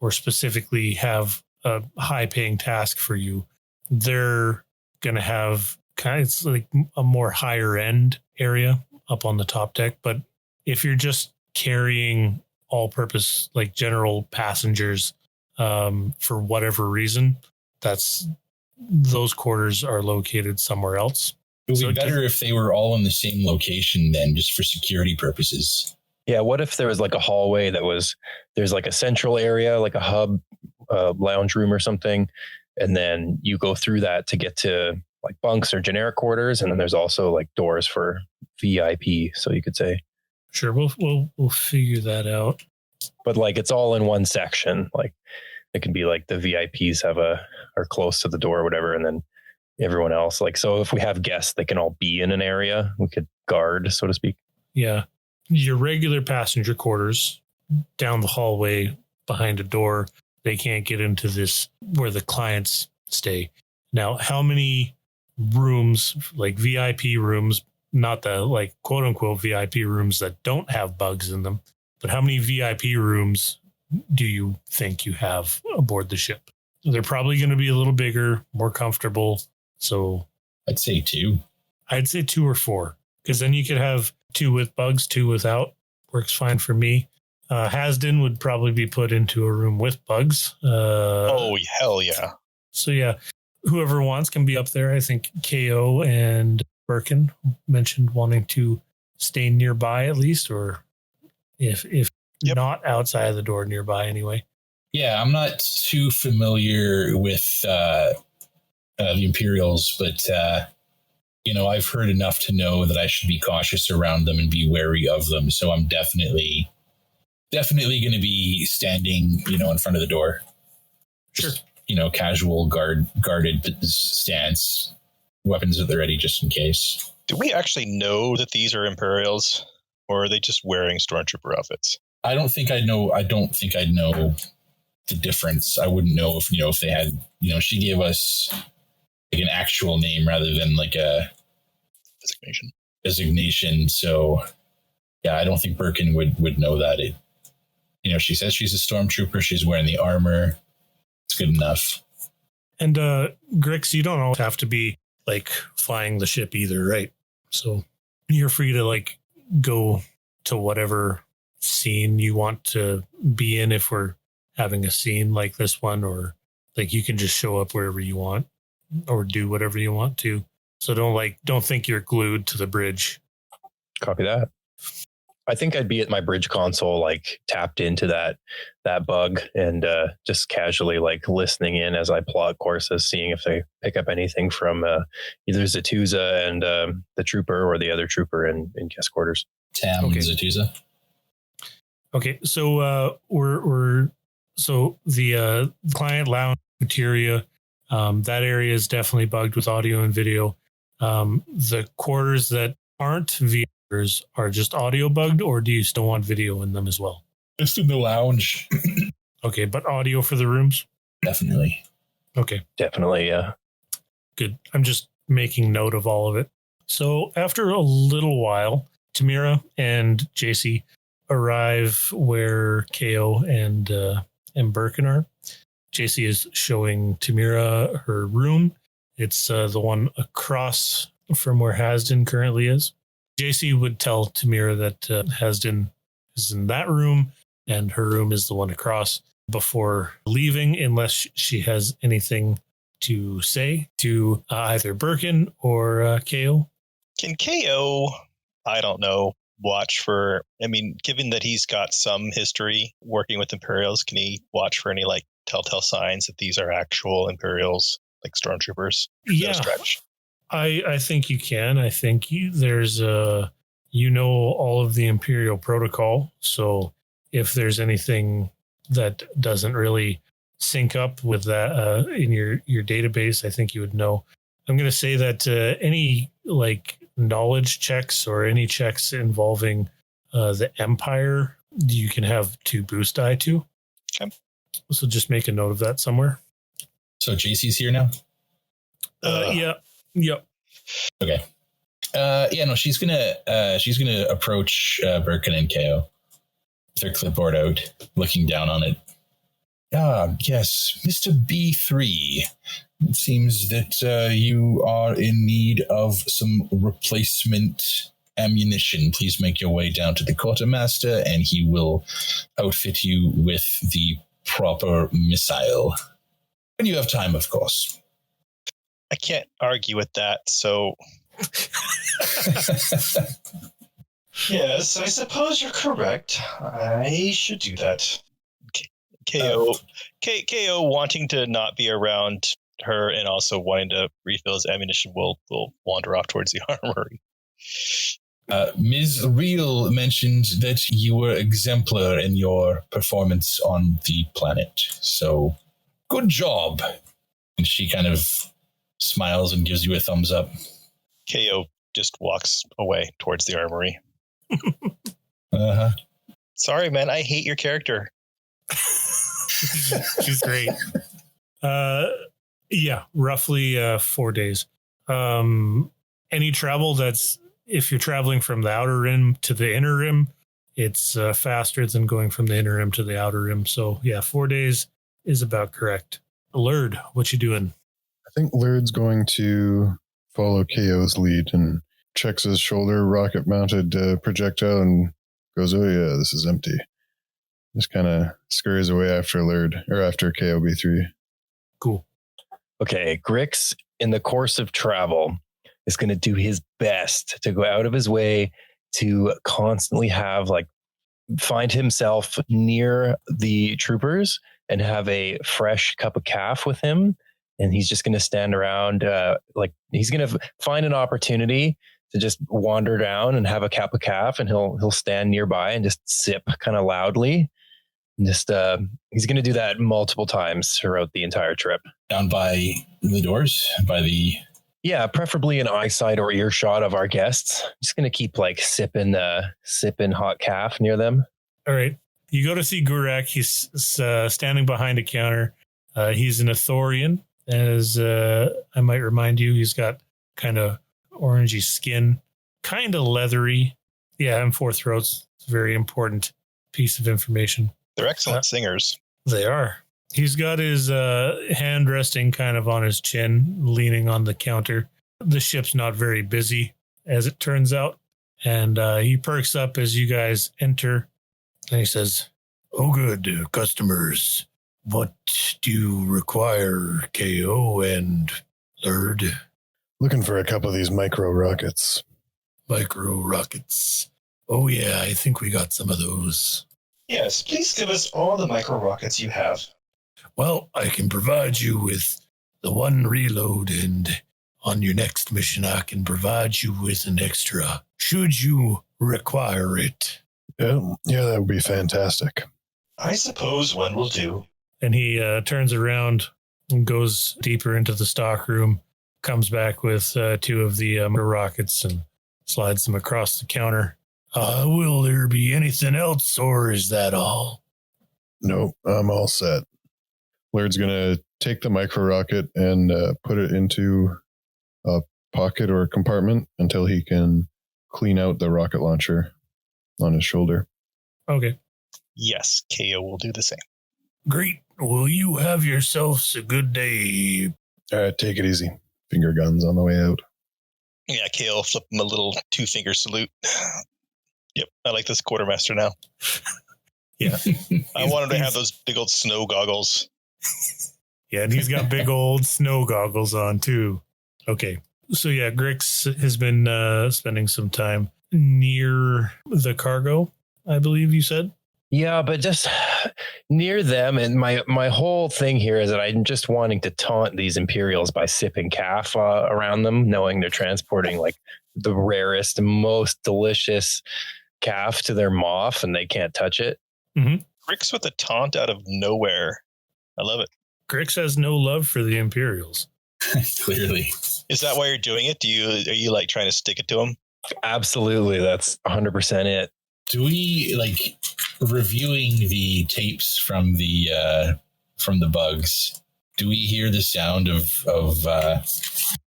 or specifically have a high paying task for you, they're going to have it's like a more higher end area up on the top deck. But if you're just carrying all purpose, like general passengers, for whatever reason, those quarters are located somewhere else. It would be better if they were all in the same location then, just for security purposes. Yeah. What if there was like a hallway there's like a central area, like a hub, lounge room or something. And then you go through that to get to like bunks or generic quarters. And then there's also like doors for VIP. So you could say, sure, we'll figure that out. But like it's all in one section. Like it can be like the VIPs are close to the door or whatever, and then everyone else. Like, so if we have guests, they can all be in an area. We could guard, so to speak. Yeah. Your regular passenger quarters down the hallway behind a door, they can't get into this where the clients stay. Now, how many rooms, like VIP rooms, not the like quote unquote VIP rooms that don't have bugs in them, but how many VIP rooms do you think you have aboard the ship? They're probably going to be a little bigger, more comfortable. So I'd say 2. I'd say 2 or 4, because then you could have 2 with bugs, 2 without. Works fine for me. Hasdin would probably be put into a room with bugs. Oh, hell yeah. So yeah, whoever wants can be up there. I think KO and Berkin mentioned wanting to stay nearby at least, or if not outside of the door, nearby anyway. Yeah, I'm not too familiar with the Imperials, but I've heard enough to know that I should be cautious around them and be wary of them. So I'm definitely going to be standing, in front of the door. Sure. Just, casual guarded stance, weapons at the ready just in case. Do we actually know that these are Imperials, or are they just wearing stormtrooper outfits? I don't think I'd know the difference. I wouldn't know if they had, she gave us like an actual name rather than like a designation. So yeah, I don't think Berkin would know that. She says she's a stormtrooper. She's wearing the armor. It's good enough. And Grix, you don't always have to be like flying the ship either, right? So you're free to like go to whatever scene you want to be in if we're having a scene like this one, or like you can just show up wherever you want or do whatever you want to. So don't think you're glued to the bridge. Copy that. I think I'd be at my bridge console, like tapped into that bug and just casually like listening in as I plot courses, seeing if they pick up anything from either Zatuza and the trooper or the other trooper in guest quarters. Tam and Zatuza. Okay, so so the client lounge materia, that area is definitely bugged with audio and video. The quarters that aren't VRs are just audio bugged, or do you still want video in them as well? Just in the lounge. Okay, but audio for the rooms? Definitely. Okay. Definitely, yeah. Good. I'm just making note of all of it. So after a little while, Tamira and JC arrive where KO and Berkin are. JC is showing Tamira her room. It's the one across from where Hasdin currently is. JC would tell Tamira that Hasdin is in that room and her room is the one across before leaving, unless she has anything to say to either Berkin or KO. Can KO, I don't know, watch for, given that he's got some history working with Imperials, can he watch for any like telltale signs that these are actual Imperials, like stormtroopers? Yeah. Stretch? I think you can. I think there's all of the Imperial protocol. So if there's anything that doesn't really sync up with that in your database, I think you would know. I'm going to say that any like knowledge checks or any checks involving the Empire, you can have 2 boost die to. Okay. So just make a note of that somewhere. So JC's here now? Yeah. Yep. Okay. She's gonna approach Berkin and KO with her clipboard out, looking down on it. Ah, yes, Mr. B3. It seems that you are in need of some replacement ammunition. Please make your way down to the quartermaster, and he will outfit you with the proper missile. When you have time, of course. I can't argue with that, so... Yes, I suppose you're correct. I should do that. KO wanting to not be around her and also wanting to refill his ammunition will wander off towards the armory. Ms. Reel mentioned that you were exemplar in your performance on the planet, so good job. And she kind of smiles and gives you a thumbs up. KO just walks away towards the armory. Uh-huh. Sorry, man, I hate your character. She's great. Yeah, roughly 4 days. Any travel if you're traveling from the outer rim to the inner rim, it's faster than going from the inner rim to the outer rim. So yeah, 4 days is about correct. Lurd, what you doing? I think Lurd's going to follow KO's lead and checks his shoulder rocket mounted projectile and goes, oh yeah, this is empty. Just kind of scurries away after KOB3. Cool. Okay, Grix, in the course of travel, is going to do his best to go out of his way to constantly find himself near the troopers and have a fresh cup of calf with him. And he's just going to stand around, he's going to find an opportunity to just wander down and have a cup of calf, and he'll stand nearby and just sip kind of loudly. And just he's going to do that multiple times throughout the entire trip. Down by the doors, Yeah, preferably an eyesight or earshot of our guests. Just going to keep sipping hot calf near them. All right. You go to see Gurak. He's standing behind a counter. He's an Athorian. As I might remind you, he's got kind of orangey skin, kind of leathery. Yeah, and four throats. It's a very important piece of information. They're excellent singers. They are. He's got his hand resting kind of on his chin, leaning on the counter. The ship's not very busy, as it turns out. And he perks up as you guys enter. And he says, "Oh, good, customers. What do you require, KO and Lurd?" Looking for a couple of these micro rockets. Micro rockets. Oh, yeah, I think we got some of those. Yes, please give us all the micro rockets you have. Well, I can provide you with the one reload, and on your next mission, I can provide you with an extra, should you require it. Yeah, that would be fantastic. I suppose one will do. And he turns around and goes deeper into the stock room, comes back with two of the rockets and slides them across the counter. Will there be anything else, or is that all? Nope, I'm all set. Lurd's going to take the micro rocket and put it into a pocket or a compartment until he can clean out the rocket launcher on his shoulder. Okay. Yes, KO will do the same. Great. Will you have yourselves a good day? All right, take it easy. Finger guns on the way out. Yeah, KO will flip him a little 2-finger salute. Yep, I like this quartermaster now. Yeah. I want him to have those big old snow goggles. Yeah, and he's got big old snow goggles on, too. Okay. So, yeah, Grix has been spending some time near the cargo, I believe you said. Yeah, but just near them. And my whole thing here is that I'm just wanting to taunt these Imperials by sipping calf around them, knowing they're transporting the rarest, most delicious calf to their moff and they can't touch it. Mm-hmm. Grix with a taunt out of nowhere. I love it. Grix has no love for the Imperials. Clearly. Is that why you're doing it? Are you trying to stick it to him? Absolutely. That's 100% it. Do we reviewing the tapes from the bugs? Do we hear the sound of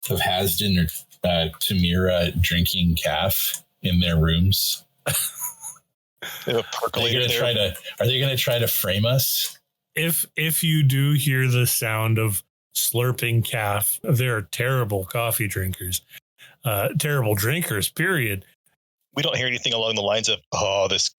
Hasden or Tamira drinking calf in their rooms? They have a percolator there. Are they going to try to frame us? If you do hear the sound of slurping calf, they're terrible coffee drinkers. Terrible drinkers, period. We don't hear anything along the lines of, "Oh, this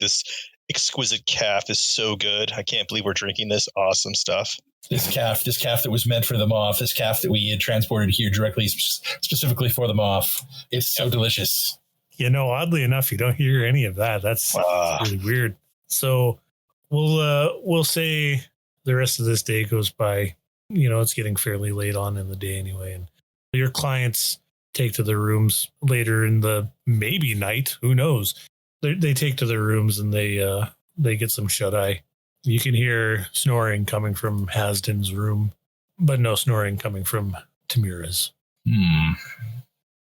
exquisite calf is so good. I can't believe we're drinking this awesome stuff." This calf that was meant for the moth, this calf that we had transported here directly, specifically for the moth. It's so delicious. Oddly enough, you don't hear any of that. That's really weird. So we'll say the rest of this day goes by. It's getting fairly late on in the day anyway, and your clients take to their rooms later in the maybe night. Who knows? They take to their rooms and they get some shut eye. You can hear snoring coming from Hasden's room, but no snoring coming from Tamira's.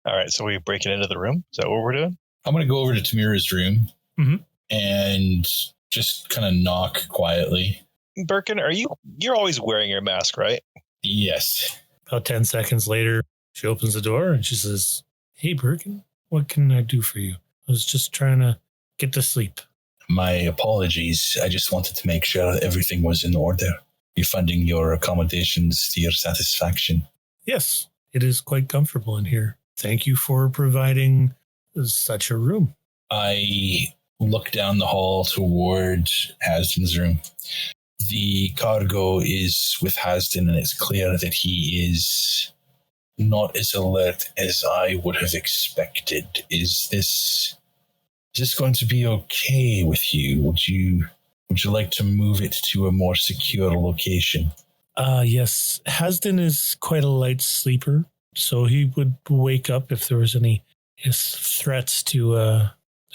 All right, so we're breaking into the room. Is that what we're doing? I'm going to go over to Tamira's room and just kind of knock quietly. Berkin, you're always wearing your mask, right? Yes. About 10 seconds later, she opens the door and she says, "Hey, Berkin, what can I do for you? I was just trying to get to sleep." My apologies. I just wanted to make sure that everything was in order. Refunding your accommodations to your satisfaction. Yes, it is quite comfortable in here. Thank you for providing such a room. I look down the hall toward Hasden's room. The cargo is with Hasden, and it's clear that he is not as alert as I would have expected. Is this going to be okay with you? Would you like to move it to a more secure location? Yes. Hasden is quite a light sleeper, so he would wake up if there was any threats to the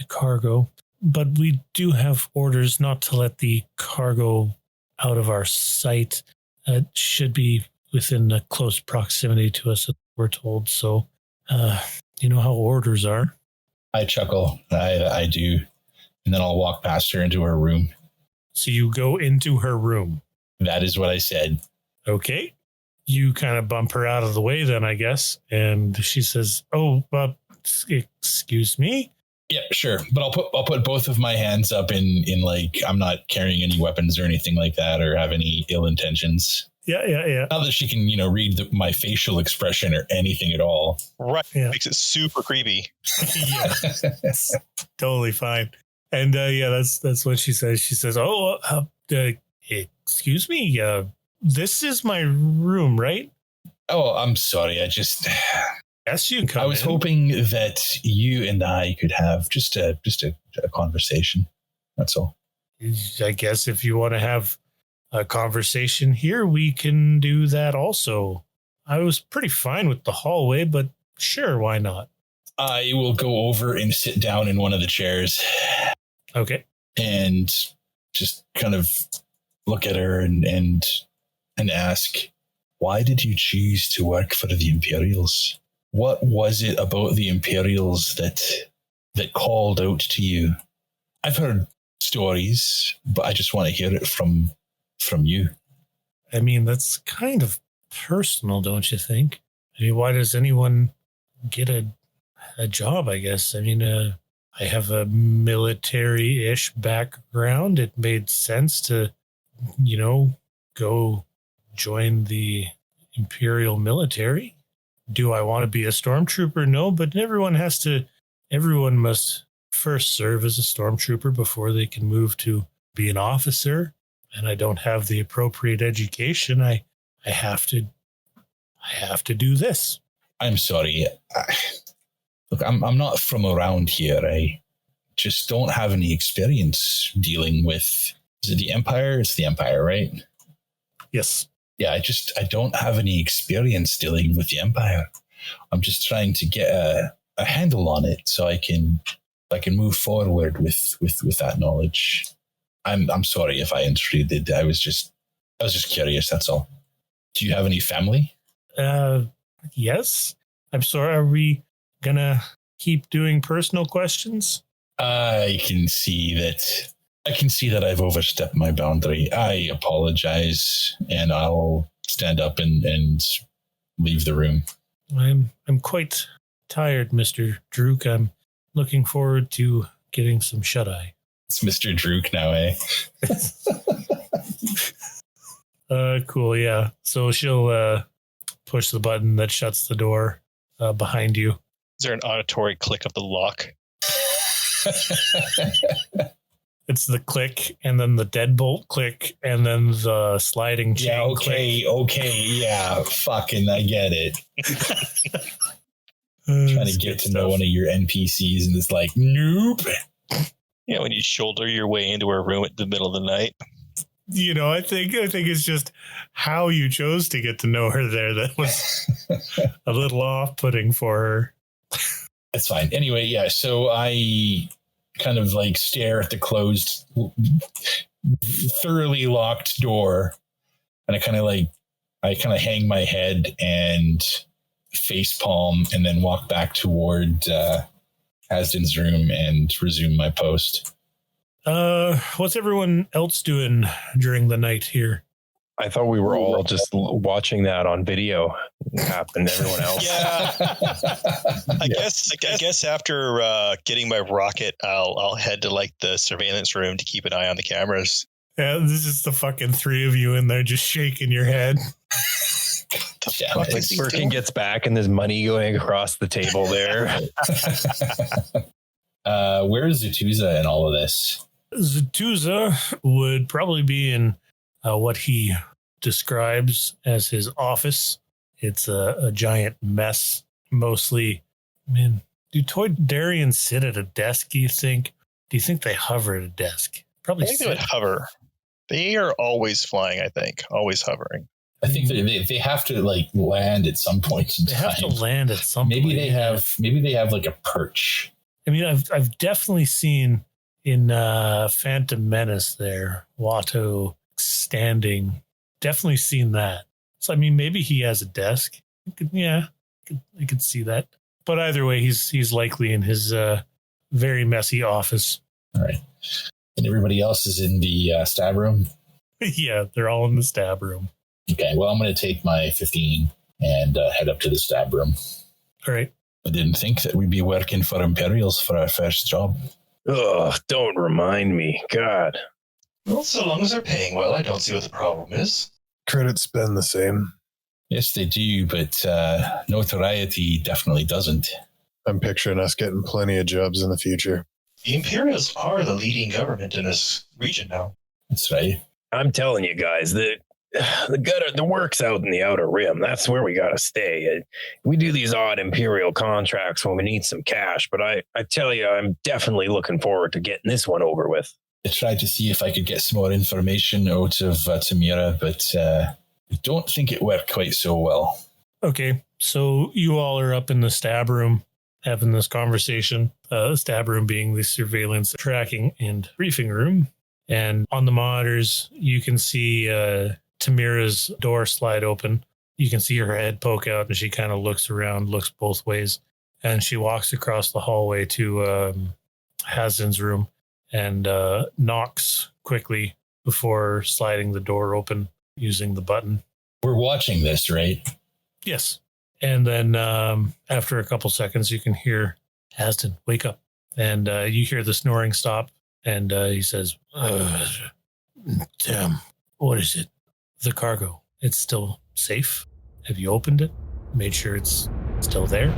cargo. But we do have orders not to let the cargo out of our sight. It should be within a close proximity to us, we're told. So, you know how orders are. I chuckle. I do. And then I'll walk past her into her room. So you go into her room. That is what I said. Okay. You kind of bump her out of the way then, I guess. And she says, "Oh, excuse me." Yeah, sure. But I'll put both of my hands up in like, I'm not carrying any weapons or anything like that or have any ill intentions. Yeah. Not that she can, read my facial expression or anything at all. Right. Yeah. Makes it super creepy. Yeah. Totally fine. And that's what she says. She says, "Oh, excuse me. This is my room, right?" Oh, I'm sorry. Yes, you can come I was in. hoping that you and I could have just a conversation. That's all. I guess if you want to have a conversation here, we can do that also. I was pretty fine with the hallway, but sure, why not? I will go over and sit down in one of the chairs. Okay. And just kind of look at her and ask, why did you choose to work for the Imperials? What was it about the Imperials that called out to you? I've heard stories, but I just want to hear it from you. I mean, that's kind of personal, don't you think? I mean, why does anyone get a job, I guess? I mean, I have a military-ish background. It made sense to, go join the Imperial military. Do I want to be a stormtrooper? No, but everyone must first serve as a stormtrooper before they can move to be an officer. And I don't have the appropriate education. I have to do this. I'm sorry. Look, I'm not from around here. I just don't have any experience dealing with, is it the Empire? It's the Empire, right? Yes. Yeah, I don't have any experience dealing with the Empire. I'm just trying to get a handle on it so I can move forward with that knowledge. I'm sorry if I intruded. I was just curious, that's all. Do you have any family? Yes. I'm sorry, are we gonna keep doing personal questions? I can see that I've overstepped my boundary. I apologize, and I'll stand up and leave the room. I'm quite tired, Mr. Druuk. I'm looking forward to getting some shut-eye. It's Mr. Druuk now, eh? Cool, yeah. So she'll push the button that shuts the door behind you. Is there an auditory click of the lock? It's the click, and then the deadbolt click, and then the sliding chain okay, yeah, fucking, I get it. Trying to get to know one of your NPCs, and it's like, nope. Yeah, when you shoulder your way into her room at the middle of the night. I think it's just how you chose to get to know her there that was a little off-putting for her. That's fine. Anyway, yeah, so I kind of like stare at the closed, thoroughly locked door, and I kind of hang my head and face palm, and then walk back toward Hasden's room and resume my post. What's everyone else doing during the night here? I thought we were all just watching that on video happen. Everyone else. Yeah. I guess after getting my rocket, I'll head to like the surveillance room to keep an eye on the cameras. Yeah, this is the fucking three of you in there just shaking your head. Like Berkin gets back and there's money going across the table there. Where is Zutuza in all of this? Zutuza would probably be in what he describes as his office. It's a giant mess, mostly. Man, do Toydarians sit at a desk, do you think? Do you think they hover at a desk? Probably I think they would hover. They are always flying, I think. Always hovering. I think they have to like land at some point in They time. have to land at some maybe point. Maybe they have like a perch. I mean, I've definitely seen in Phantom Menace there, Watto standing. Definitely seen that. So I mean, maybe he has a desk. I could see that. But either way, he's likely in his very messy office. All right, and everybody else is in the stab room. Yeah, they're all in the stab room. Okay, well, I'm going to take my 15 and head up to the stab room. All right. I didn't think that we'd be working for Imperials for our first job. Ugh, don't remind me. God. Well, so long as they're paying well, I don't see what the problem is. Credits spend the same. Yes, they do, but notoriety definitely doesn't. I'm picturing us getting plenty of jobs in the future. The Imperials are the leading government in this region now. That's right. I'm telling you guys, the work's out in the Outer Rim. That's where we got to stay. We do these odd Imperial contracts when we need some cash, but I tell you, I'm definitely looking forward to getting this one over with. I tried to see if I could get some more information out of Tamira, but I don't think it worked quite so well. Okay, so you all are up in the stab room having this conversation. Stab room being the surveillance, tracking, and briefing room. And on the monitors, you can see Tamira's door slide open. You can see her head poke out, and she kind of looks around, looks both ways. And she walks across the hallway to Hazen's room and knocks quickly before sliding the door open using the button. We're watching this, right? Yes. And then after a couple seconds, you can hear Hazen, wake up. And you hear the snoring stop. And he says, damn, what is it? The cargo. It's still safe? Have you opened it? Made sure it's still there?